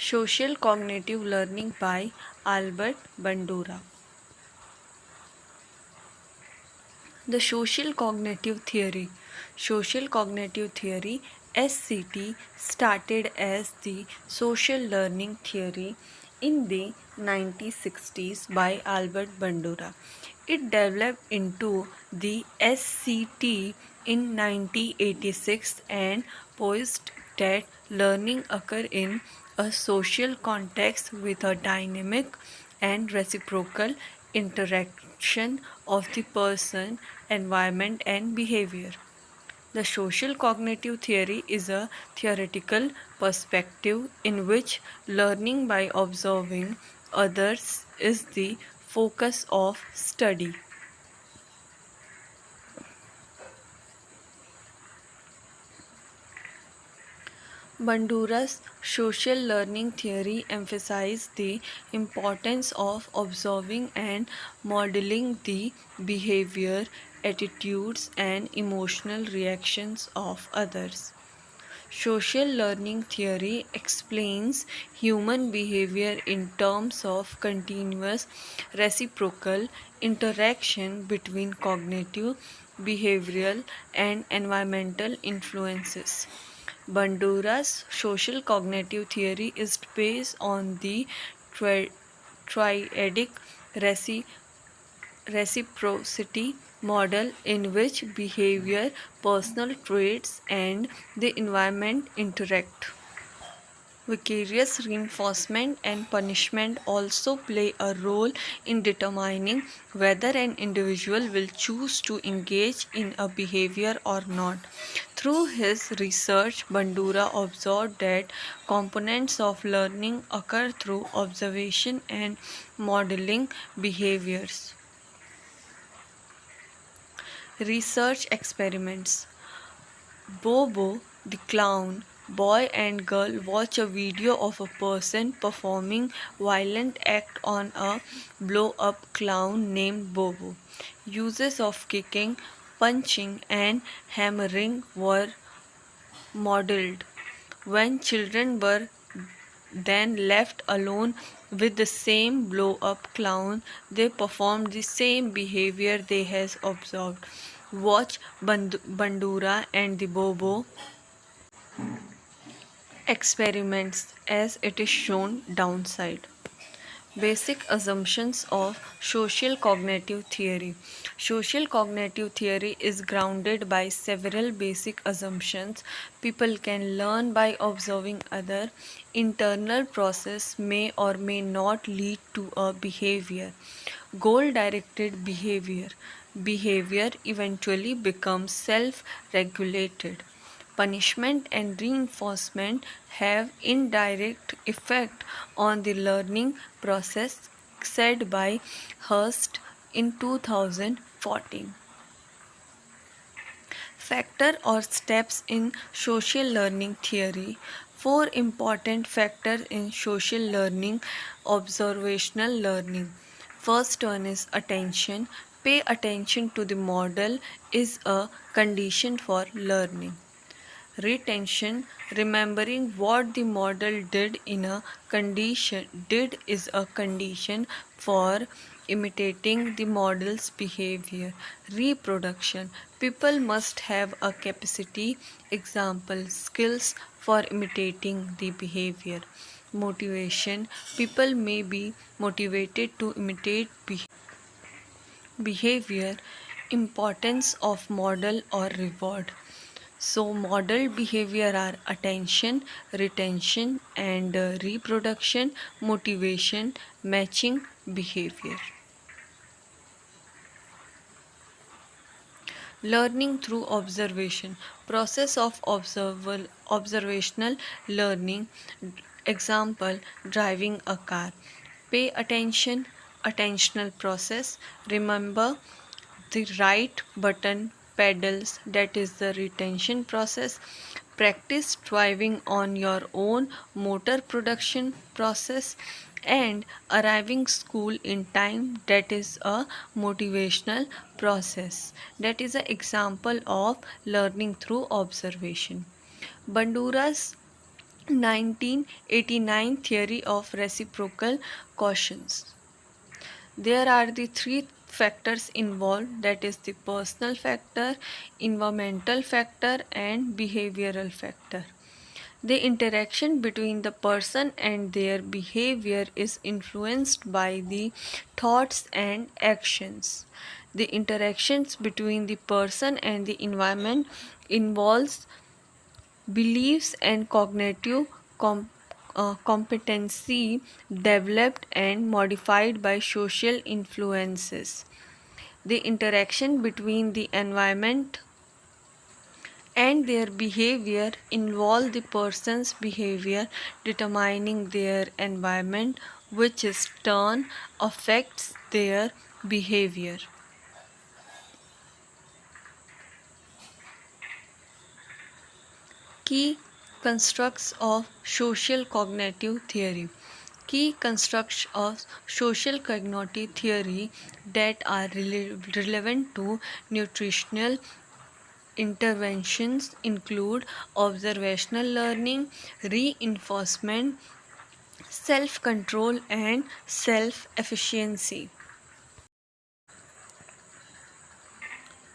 Social Cognitive Learning by Albert Bandura. The Social Cognitive Theory. Social Cognitive Theory (SCT) started as the social learning theory in the 1960s by Albert Bandura. It developed into the SCT in 1986 and posed that learning occurs in a social context with a dynamic and reciprocal interaction of the person, environment, and behavior. The social cognitive theory is a theoretical perspective in which learning by observing others is the focus of study. Bandura's social learning theory emphasized the importance of observing and modeling the behavior, attitudes, and emotional reactions of others. Social learning theory explains human behavior in terms of continuous reciprocal interaction between cognitive, behavioral, and environmental influences. Bandura's social cognitive theory is based on the triadic reci- reciprocity model in which behavior, personal traits, and the environment interact. Vicarious reinforcement and punishment also play a role in determining whether an individual will choose to engage in a behavior or not. Through his research, Bandura observed that components of learning occur through observation and modeling behaviors. Research experiments. Bobo the clown, boy and girl watch a video of a person performing violent act on a blow-up clown named Bobo. Uses of kicking, punching and hammering were modeled. When children were then left alone with the same blow-up clown, they performed the same behavior they had observed. Watch Bandura and the Bobo experiments as it is shown downside. Basic assumptions of social cognitive theory. Social cognitive theory is grounded by several basic assumptions. People can learn by observing other. Internal process may or may not lead to a behavior. Goal directed behavior. Behavior eventually becomes self regulated. Punishment and reinforcement have indirect effect on the learning process, said by Hurst in 2014. Factor or steps in social learning theory. Four important factors in social learning: observational learning. First one is attention. Pay attention to the model is a condition for learning. Retention, remembering what the model did in a condition did is a condition for imitating the model's behavior. Reproduction, people must have a capacity, example, skills for imitating the behavior. Motivation, people may be motivated to imitate behavior. Importance of model or reward. So, model behavior are attention, retention, and reproduction, motivation, matching behavior. Learning through observation. Process of observational learning. Example, driving a car. Pay attention, attentional process. Remember the right button pedals, that is the retention process. Practice driving on your own, motor production process. And arriving school in time, that is a motivational process. That is an example of learning through observation. Bandura's 1989 Theory of Reciprocal Cautions. There are the three factors involved, that is the personal factor, environmental factor and behavioral factor. The interaction between the person and their behavior is influenced by the thoughts and actions. The interactions between the person and the environment involves beliefs and cognitive competency developed and modified by social influences. The interaction between the environment and their behavior involve the person's behavior determining their environment, which in turn affects their behavior. Key constructs of social cognitive theory. Key constructs of social cognitive theory that are relevant to nutritional interventions include observational learning, reinforcement, self control, and self efficiency.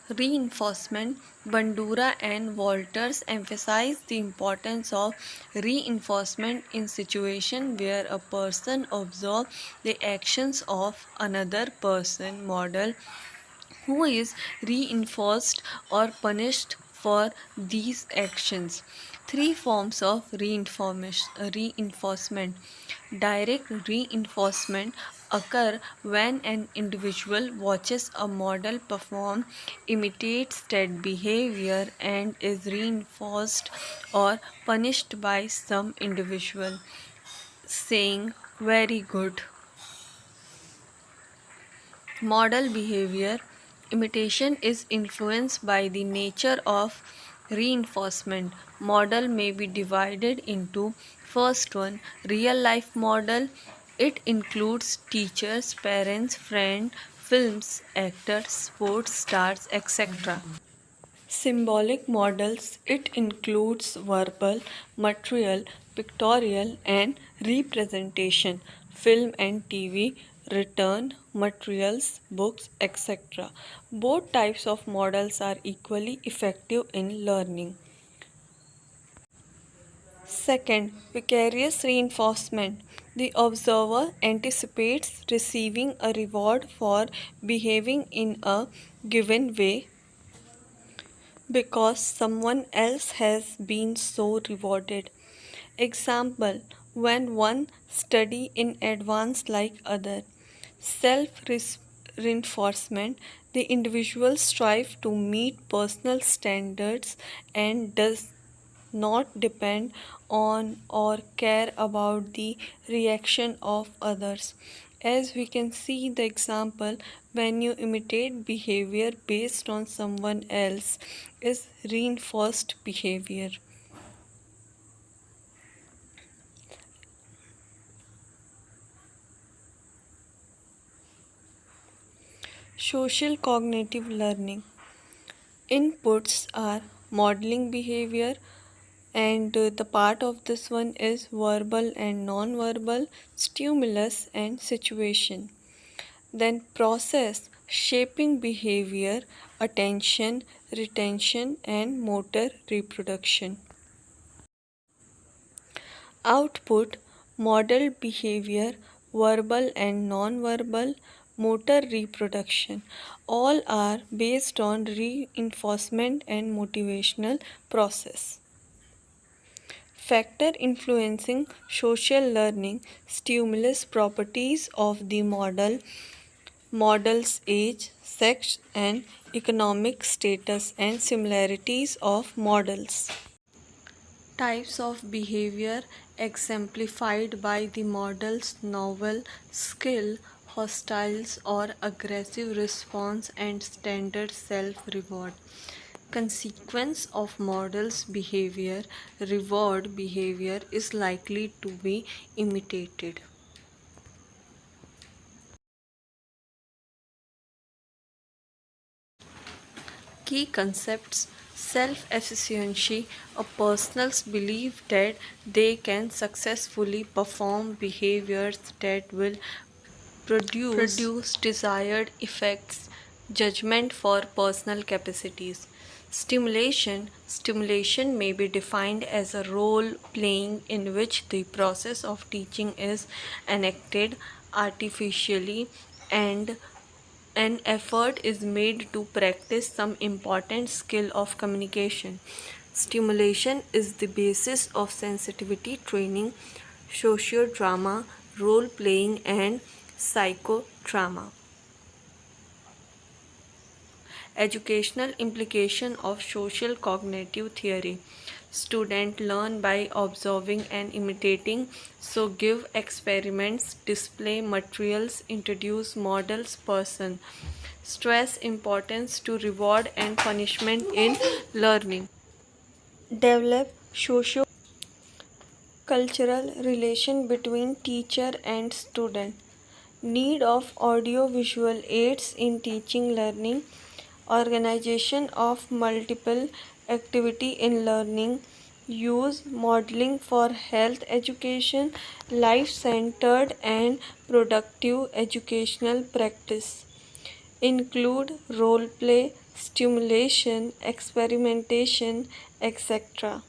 Reinforcement. Bandura and Walters emphasize the importance of reinforcement in situations where a person observes the actions of another person model who is reinforced or punished for these actions. Three forms of reinforcement. Direct reinforcement occur when an individual watches a model perform, imitates that behavior, and is reinforced or punished by some individual, saying, "Very good." Model behavior. Imitation is influenced by the nature of reinforcement. Model may be divided into first one, real life model. It includes teachers, parents, friends, films, actors, sports stars, etc. Symbolic models. It includes verbal, material, pictorial, and representation, film and TV, written materials, books, etc. Both types of models are equally effective in learning. Second, vicarious reinforcement. The observer anticipates receiving a reward for behaving in a given way because someone else has been so rewarded. Example, when one study in advance like other. Self reinforcement, the individual strive to meet personal standards and does not depend on or care about the reaction of others. As we can see the example, when you imitate behavior based on someone else is reinforced behavior. Social cognitive learning. Inputs are modeling behavior, and the part of this one is verbal and non-verbal, stimulus and situation. Then process, shaping behavior, attention, retention, and motor reproduction. Output, model behavior, verbal and non-verbal, motor reproduction. All are based on reinforcement and motivational process. Factor influencing social learning. Stimulus, properties of the model, model's age, sex, and economic status, and similarities of models. Types of behavior exemplified by the model's novel skill, hostiles or aggressive response, and standard self-reward. Consequence of model's behavior, reward behavior is likely to be imitated. Key concepts. Self-efficacy, a person's belief that they can successfully perform behaviors that will produce desired effects. Judgment for personal capacities. Stimulation may be defined as a role playing in which the process of teaching is enacted artificially and an effort is made to practice some important skill of communication. Stimulation is the basis of sensitivity training, sociodrama, role playing, and psychodrama. Educational implication of social cognitive theory. Students learn by observing and imitating, so give experiments, display materials, introduce models person. Stress importance to reward and punishment in learning. Develop socio cultural relation between teacher and student. Need of audio visual aids in teaching learning. Organization of multiple activity in learning. Use modeling for health education, life centered and productive educational practice. Include role play, stimulation, experimentation, etc.